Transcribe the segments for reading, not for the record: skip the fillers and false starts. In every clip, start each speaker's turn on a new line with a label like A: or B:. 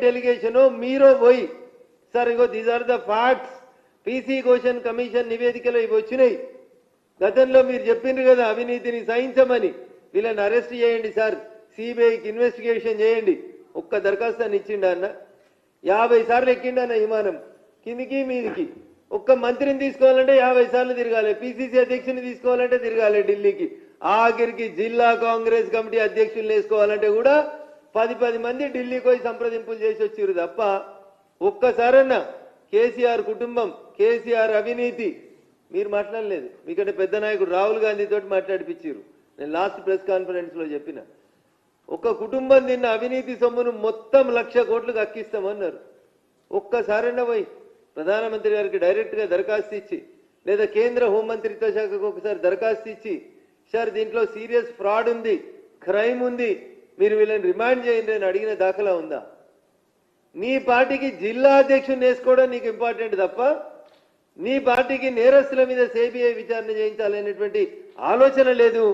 A: Delegation మీరో పోయి sir ఇగో these are the facts PC question commission నివేదికలో ఇవి వచ్చినాయి. గతంలో మీరు చెప్పిండ్రు కదా అవినీతిని సహించమని, వీళ్ళని అరెస్ట్ చేయండి సార్, సిబిఐకి ఇన్వెస్టిగేషన్ చేయండి. ఒక్క దరఖాస్తు ఇచ్చిండా అన్న? 50 సార్లు ఎక్కిండన్న విమానం కిందికి మీదికి. ఒక్క మంత్రిని తీసుకోవాలంటే 50 సార్లు తిరగాలి, పిసిసి అధ్యక్షుని తీసుకోవాలంటే తిరగాలి ఢిల్లీకి. ఆఖరికి జిల్లా కాంగ్రెస్ కమిటీ అధ్యక్షులు వేసుకోవాలంటే కూడా 10 మంది ఢిల్లీకి పోయి సంప్రదింపులు చేసి వచ్చారు తప్ప ఒక్కసారన్నా కేసీఆర్ కుటుంబం, కేసీఆర్ అవినీతి మీరు మాట్లాడలేదు. మీకంటే పెద్ద నాయకుడు రాహుల్ గాంధీ తోటి మాట్లాడిపించారు. నేను లాస్ట్ ప్రెస్ కాన్ఫరెన్స్ లో చెప్పిన, ఒక కుటుంబం తిన్న అవినీతి సొమ్మును మొత్తం 1,00,000 కోట్లకు అక్కిస్తామన్నారు. ఒక్కసారైనా పోయి ప్రధానమంత్రి గారికి డైరెక్ట్ గా దరఖాస్తు ఇచ్చి, లేదా కేంద్ర హోంమంత్రిత్వ శాఖకు ఒకసారి దరఖాస్తు ఇచ్చి, సార్ దీంట్లో సీరియస్ ఫ్రాడ్ ఉంది, క్రైమ్ ఉంది, మీరు వీళ్ళని రిమాండ్ చేయండి అని అడిగిన దాఖలా ఉందా? నీ పార్టీకి జిల్లా అధ్యక్షుని వేసుకోవడం నీకు ఇంపార్టెంట్ తప్ప నీ పార్టీకి నేరస్తుల మీద సిబిఐ విచారణ చేయించాలనేటువంటి ఆలోచన లేదు.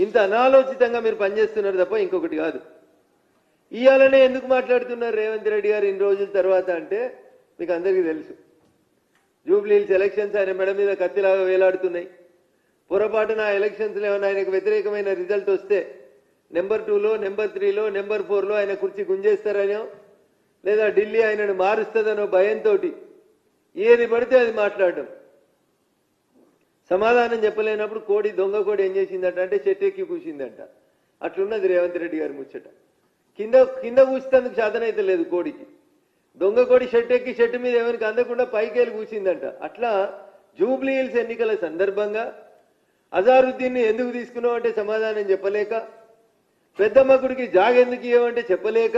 A: ఇంత అనాలోచితంగా మీరు పనిచేస్తున్నారు తప్ప ఇంకొకటి కాదు. ఇవాళనే ఎందుకు మాట్లాడుతున్నారు రేవంత్ రెడ్డి గారు ఇన్ని రోజుల తర్వాత అంటే మీకు అందరికీ తెలుసు. జూబ్లీహిల్స్ ఎలక్షన్స్ ఆయన మెడ మీద కత్తిలాగా వేలాడుతున్నాయి. పొరపాటున ఆ ఎలక్షన్స్లో ఏమైనా ఆయనకు వ్యతిరేకమైన రిజల్ట్ వస్తే నెంబర్ 2లో, నెంబర్ 3లో, నెంబర్ 4లో ఆయన కుర్చీ గుంజేస్తారనో, లేదా ఢిల్లీ ఆయనను మారుస్తుందనో భయంతో ఏది పడితే అది మాట్లాడడం. సమాధానం చెప్పలేనప్పుడు కోడి, దొంగ కోడి ఏం చేసిందట అంటే చెట్టు ఎక్కి కూసిందంట. అట్లున్నది రేవంత్ రెడ్డి గారి ముచ్చట. కింద కూసేందుకు సాధనైతే లేదు కోడికి. దొంగ కోడి చెట్టు ఎక్కి చెట్టు మీద ఎవరికి అందకుండా పైకేలు కూసిందంట. అట్లా జూబ్లీహిల్స్ ఎన్నికల సందర్భంగా అజారుద్దీన్ని ఎందుకు తీసుకున్నావు అంటే సమాధానం చెప్పలేక, పెద్దమ్మకుడికి జాగెందుకు ఇవ్వమంటే చెప్పలేక,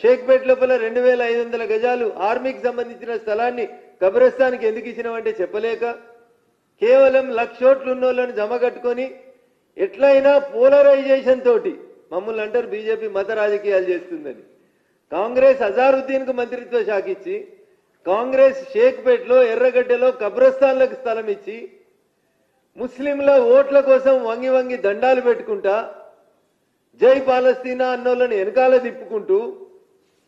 A: షేక్పేట్ లోపల 2,500 గజాలు ఆర్మీకి సంబంధించిన స్థలాన్ని కబ్రస్థానికి ఎందుకు ఇచ్చినామంటే చెప్పలేక, కేవలం 1,00,000 కోట్లు ఉన్నోళ్ళని జమ కట్టుకొని ఎట్లయినా పోలరైజేషన్ తోటి మమ్మల్ని అంటారు బీజేపీ మత రాజకీయాలు చేస్తుందని. కాంగ్రెస్ అజారుద్దీన్కు మంత్రిత్వ శాఖ ఇచ్చి, కాంగ్రెస్ షేక్పేట్లో, ఎర్రగడ్డలో కబ్రస్థాన్లకు స్థలం ఇచ్చి, ముస్లింల ఓట్ల కోసం వంగి వంగి దండాలు పెట్టుకుంటా, జై పాలస్తీనా అన్నోళ్ళని వెనకాల తిప్పుకుంటూ,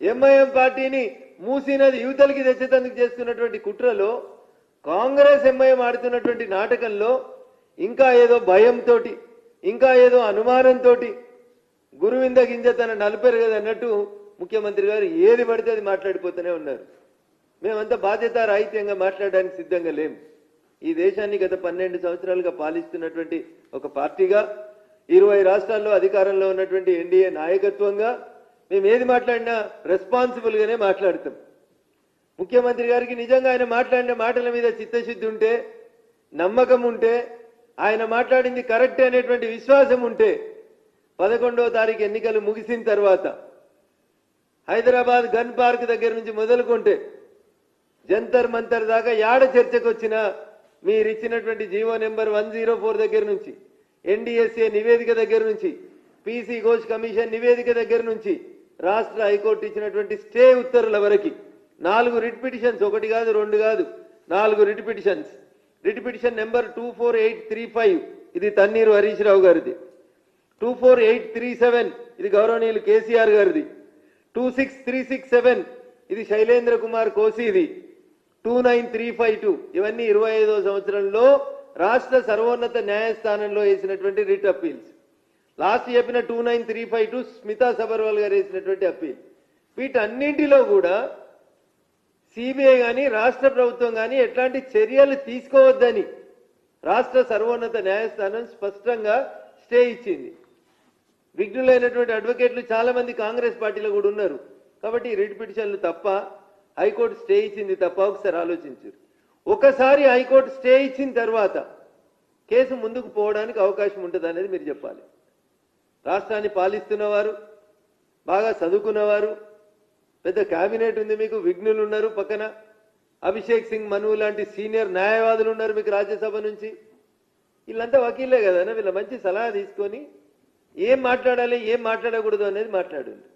A: ఎంఐఎం పార్టీని మూసీనది యువతలకి తెచ్చేందుకు చేస్తున్నటువంటి కుట్రలో, కాంగ్రెస్ ఎంఐఎం ఆడుతున్నటువంటి నాటకంలో ఇంకా ఏదో భయంతో, ఇంకా ఏదో అనుమానంతో గురువింద గింజ తన నలిపారు కదా అన్నట్టు ముఖ్యమంత్రి గారు ఏది పడితే అది మాట్లాడిపోతూనే ఉన్నారు. మేమంతా బాధ్యత రాహిత్యంగా మాట్లాడడానికి సిద్ధంగా లేము. ఈ దేశాన్ని గత 12 సంవత్సరాలుగా పాలిస్తున్నటువంటి ఒక పార్టీగా, 20 రాష్ట్రాల్లో అధికారంలో ఉన్నటువంటి ఎన్డీఏ నాయకత్వంగా మేము ఏది మాట్లాడినా రెస్పాన్సిబుల్ గానే మాట్లాడతాం. ముఖ్యమంత్రి గారికి నిజంగా ఆయన మాట్లాడిన మాటల మీద చిత్తశుద్ధి ఉంటే, నమ్మకం ఉంటే, ఆయన మాట్లాడింది కరెక్ట్ అనేటువంటి విశ్వాసం ఉంటే 11వ తారీఖు ఎన్నికలు ముగిసిన తర్వాత హైదరాబాద్ గన్ పార్క్ దగ్గర నుంచి మొదలుకుంటే జంతర్ మంతర్ దాకా యాడ చర్చకు వచ్చినా మీరు ఇచ్చినటువంటి జీవో నెంబర్ 104 దగ్గర నుంచి, ఎన్డీఎస్ఏ నివేదిక దగ్గర నుంచి, పీసీ ఘోష్ కమిషన్ నివేదిక దగ్గర నుంచి, రాష్ట్ర హైకోర్టు ఇచ్చినటువంటి స్టే ఉత్తర్వుల వరకు 4 రిట్ పిటిషన్స్, 1 కాదు 2 కాదు 4 writ petitions. Writ petition number 24835 ఇది తన్నీరు హరీష్ రావు గారిది, 24837 ఇది గౌరవనీయులు కేసీఆర్ గారిది, 26367 ఇది శైలేంద్ర కుమార్ కోసిది, 29352 ఇవన్నీ 25వ సంవత్సరంలో రాష్ట్ర సర్వోన్నత న్యాయస్థానంలో వేసినటువంటి రిట్ అప్పీల్స్. లాస్ట్ చెప్పిన 29352 స్మితా సబర్వాల్ గారు వేసినటువంటి అప్పీల్. వీటన్నింటిలో కూడా సిబిఐ కానీ రాష్ట్ర ప్రభుత్వం కానీ ఎట్లాంటి చర్యలు తీసుకోవద్దని రాష్ట్ర సర్వోన్నత న్యాయస్థానం స్పష్టంగా స్టే ఇచ్చింది. విఘ్నులైనటువంటి అడ్వకేట్లు చాలా మంది కాంగ్రెస్ పార్టీలో కూడా ఉన్నారు. కాబట్టి రిట్ పిటిషన్లు తప్ప, హైకోర్టు స్టే ఇచ్చింది తప్ప ఒకసారి ఆలోచించారు. ఒకసారి హైకోర్టు స్టే ఇచ్చిన తర్వాత కేసు ముందుకు పోవడానికి అవకాశం ఉంటుంది అనేది మీరు చెప్పాలి. రాష్ట్రాన్ని పాలిస్తున్నవారు, బాగా చదువుకున్నవారు, పెద్ద కేబినెట్ ఉంది మీకు, విఘ్నులు ఉన్నారు పక్కన, అభిషేక్ సింగ్ మను లాంటి సీనియర్ న్యాయవాదులు ఉన్నారు మీకు రాజ్యసభ నుంచి. వీళ్ళంతా వకీలే కదా, వీళ్ళ మంచి సలహా తీసుకొని ఏం మాట్లాడాలి ఏం మాట్లాడకూడదు అనేది మాట్లాడండి.